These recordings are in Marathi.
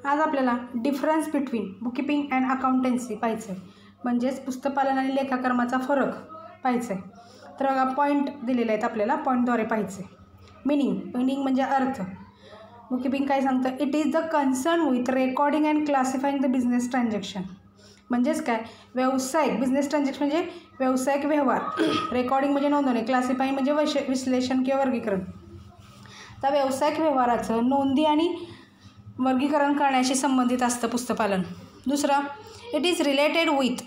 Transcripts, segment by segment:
आज आपल्याला difference between bookkeeping and accountancy पाहायचं आहे, म्हणजेच पुस्तकपालन आणि लेखाकर्माचा फरक पाहायचा आहे. तर बघा पॉईंट दिलेले आहेत आपल्याला, पॉईंटद्वारे पाहायचे. मिनिंग म्हणजे अर्थ. बुककीपिंग काय सांगतं? It is the concern with recording and classifying the business transaction. म्हणजेच काय? व्यावसायिक बिझनेस ट्रान्झॅक्शन म्हणजे व्यावसायिक व्यवहार. रेकॉर्डिंग म्हणजे नोंदवणे, क्लासिफाईंग म्हणजे विश्लेषण किंवा वर्गीकरण. तर व्यावसायिक व्यवहाराचं नोंदी आणि वर्गीकरण करण्याशी संबंधित असतं पुस्तकपालन. दुसरं, it is related with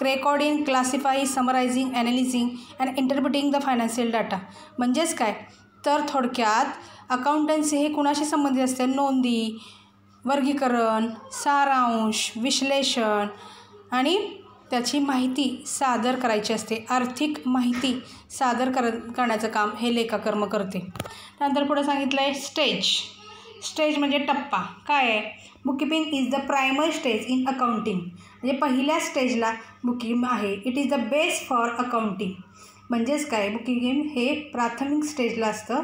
recording, classify, summarising, analysing and interpreting the financial data. म्हणजेच काय? तर थोडक्यात अकाउंटन्सी हे कुणाशी संबंधित असते? नोंदी, वर्गीकरण, सारांश, विश्लेषण आणि त्याची माहिती सादर करायची असते. आर्थिक माहिती सादर करण्याचं काम हे लेखाकर्म करते. त्यानंतर पुढे सांगितलं आहे स्टेज म्हणजे टप्पा. काय आहे? Bookkeeping is the primary stage in accounting. म्हणजे पहिल्या स्टेजला बुककीपिंग आहे. It is the base for accounting. म्हणजेच काय? बुककीपिंग हे प्राथमिक स्टेजला असतं.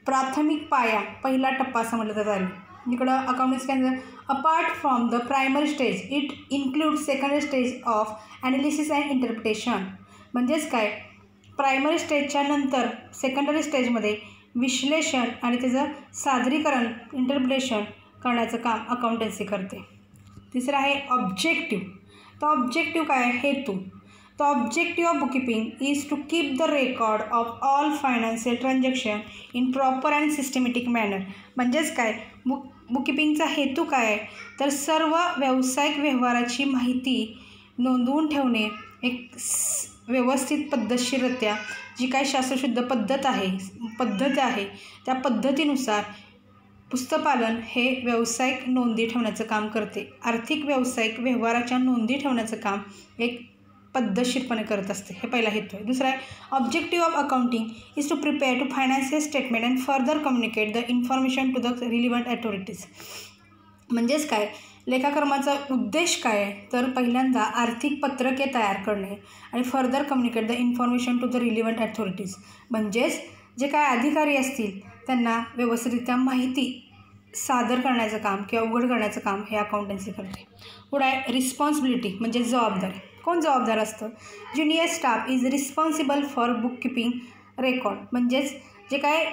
प्राथमिक पाया, पहिला टप्पा असं म्हटलं जातं. इकडं अकाउंटिंग काय? Apart from the primary stage it include secondary stage of analysis and interpretation. म्हणजेच काय? प्रायमरी स्टेजच्या नंतर सेकंडरी स्टेजमध्ये विश्लेषण आणि त्याचं सादरीकरण, इंटरप्रिटेशन करण्याचं काम अकाउंटन्सी करते. तिसरं आहे ऑब्जेक्टिव्ह. तर ऑब्जेक्टिव्ह काय आहे? हेतू. The objective of bookkeeping is to keep the record of all financial transaction in proper and systematic manner. म्हणजेच काय? बुककीपिंगचा हेतू काय आहे? तर सर्व व्यावसायिक व्यवहाराची माहिती नोंदवून ठेवणे, एक व्यवस्थित पद्धतशीररित्या जी काय शास्त्रशुद्ध पद्धत आहे त्या पद्धतीनुसार पुस्तकपालन हे व्यावसायिक नोंदी ठेवण्याचं काम करते. आर्थिक व्यावसायिक व्यवहाराच्या नोंदी ठेवण्याचं काम एक पद्धतशीरपणे करत असते. हे पहिला हेतू आहे. दुसरा आहे objective of accounting is to prepare to financial statement and further communicate the information to the relevant authorities. म्हणजेच काय? लेखाकर्माचा उद्देश काय आहे? तर पहिल्यांदा आर्थिक पत्रके तयार करणे आणि further communicate the information to the relevant authorities. म्हणजेच जे काय अधिकारी असतील त्यांना व्यवस्थितरित्या माहिती सादर करण्याचं काम किंवा उघड करण्याचं काम हे अकाउंटन्सी करते. पुढे आहे रिस्पॉन्सिबिलिटी म्हणजे जबाबदारी. कोण जबाबदार असतं? Junior staff is responsible for bookkeeping record. म्हणजेच जे काय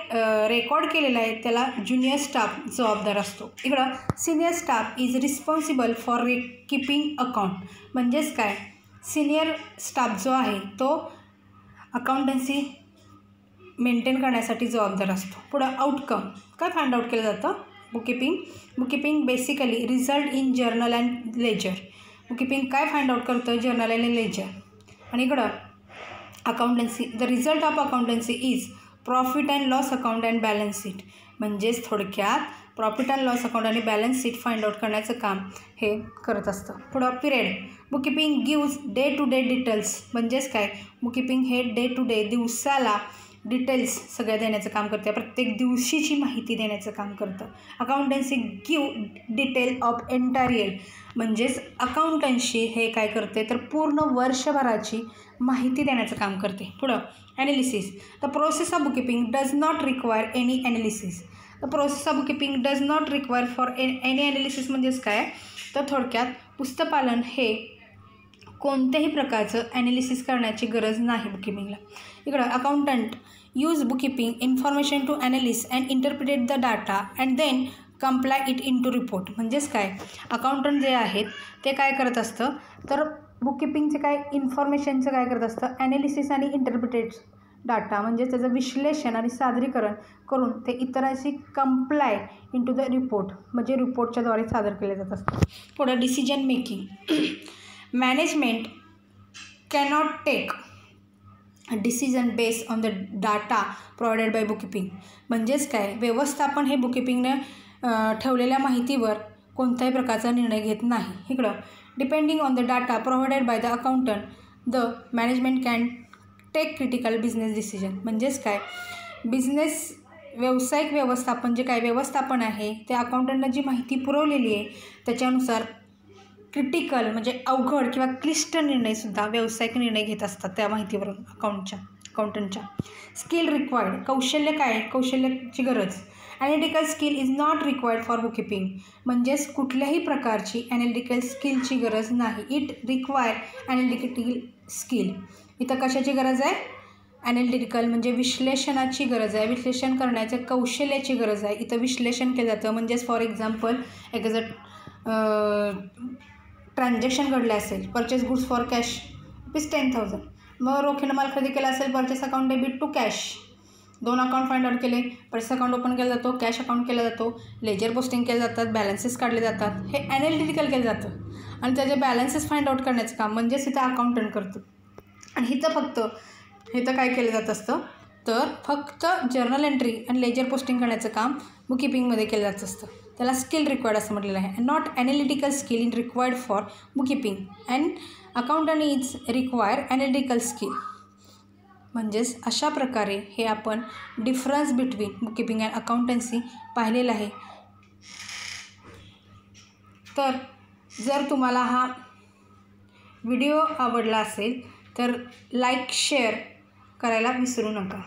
रेकॉर्ड केलेलं आहे त्याला ज्युनियर स्टाफ जबाबदार असतो. इकडं senior staff is responsible for keeping account. म्हणजेच काय? सिनियर स्टाफ जो आहे तो अकाउंटन्सी मेंटेन करण्यासाठी जबाबदार असतो. पुढं आउटकम काय फाइंड आउट केलं जातं? Bookkeeping basically result in journal and ledger. Bookkeeping काय फाइंड आउट करतं? जर्नल आणि लेजर. आणि इकडं accountancy the result of accountancy is profit and loss account and balance sheet. म्हणजेच थोडक्यात प्रॉफिट अँड लॉस अकाउंट आणि बॅलन्स शीट फाइंड आउट करण्याचं काम हे करत असतं. पुढं period. Bookkeeping gives day to day details. म्हणजेच काय? बुककीपिंग हे डे टू डे दिवसाला डिटेल्स सगळ्या देण्याचं काम करते. प्रत्येक दिवशीची माहिती देण्याचं काम करतं. Accountancy give detail of entire year. म्हणजेच अकाउंटन्सी हे काय करते? तर पूर्ण वर्षभराची माहिती देण्याचं काम करते. पुढं analysis. The process of bookkeeping does not require any analysis. The process of bookkeeping does not require for any analysis. म्हणजेच काय? तर थोडक्यात पुस्तकपालन हे कोणत्याही प्रकारचं ॲनालिसिस करण्याची गरज नाही बुककीपिंगला. इकडं accountant use bookkeeping information to analyse and interpret the data and then comply it in to report. म्हणजेच काय? अकाउंटंट जे आहेत ते काय करत असतं? तर बुककीपिंगचे काय इन्फॉर्मेशनचं काय करत असतं? ॲनालिसिस आणि इंटरप्रिटेट डाटा म्हणजे त्याचं विश्लेषण आणि सादरीकरण करून ते इतरांशी comply in to the report म्हणजे रिपोर्टच्याद्वारे सादर केले जात असतं. पुढं decision making. Management cannot take decision based on the data provided by bookkeeping. म्हणजेच काय? व्यवस्थापन हे बुककीपिंगनं ठेवलेल्या माहितीवर कोणत्याही प्रकारचा निर्णय घेत नाही. इकडं depending on the data provided by the accountant the management can take critical business decision. म्हणजेच काय? व्यावसायिक व्यवस्थापन जे काय व्यवस्थापन आहे ते अकाउंटंटनं जी माहिती पुरवलेली आहे त्याच्यानुसार क्रिटिकल म्हणजे अवघड किंवा क्लिष्ट निर्णयसुद्धा व्यावसायिक निर्णय घेत असतात त्या माहितीवरून अकाउंटंटच्या. Skill required. कौशल्य काय? कौशल्याची गरज. Analytical skill is not required for bookkeeping. म्हणजेच कुठल्याही प्रकारची ॲनालिटिकल स्किलची गरज नाही. It require analytical skill. इथं कशाची गरज आहे? ॲनालिटिकल म्हणजे विश्लेषणाची गरज आहे, विश्लेषण करण्याच्या कौशल्याची गरज आहे. इथं विश्लेषण केलं जातं. म्हणजेच फॉर एक्झाम्पल ट्रान्झॅक्शन घडलं असेल, परचेस गुड्स फॉर कॅश ₹10,000. मग रोखीने माल खरेदी केला असेल, purchase account debit to cash. 2 account find out केले, परचेस अकाउंट ओपन केला जातो, कॅश अकाउंट केला जातो, लेजर पोस्टिंग केले जातात, बॅलन्सेस काढले जातात. हे ॲनालिटिकल केलं जातं आणि त्याचे बॅलन्सेस फाइंड आउट करण्याचं काम म्हणजेच इथं अकाउंटंट करतो. आणि इथं काय केलं जात असतं तर फक्त जर्नल एंट्री आणि लेजर पोस्टिंग करण्याचं काम बुककीपिंगमध्ये केलं जात असतं. त्याला स्किल रिक्वायर्ड असं म्हटलेलं आहे. Not analytical skill in required for bookkeeping and accountant is require analytical skill. म्हणजेच अशा प्रकारे हे आपण difference between bookkeeping and accountancy पाहिलेलं आहे. तर जर तुम्हाला हा व्हिडिओ आवडला असेल तर लाईक शेअर करायला विसरू नका.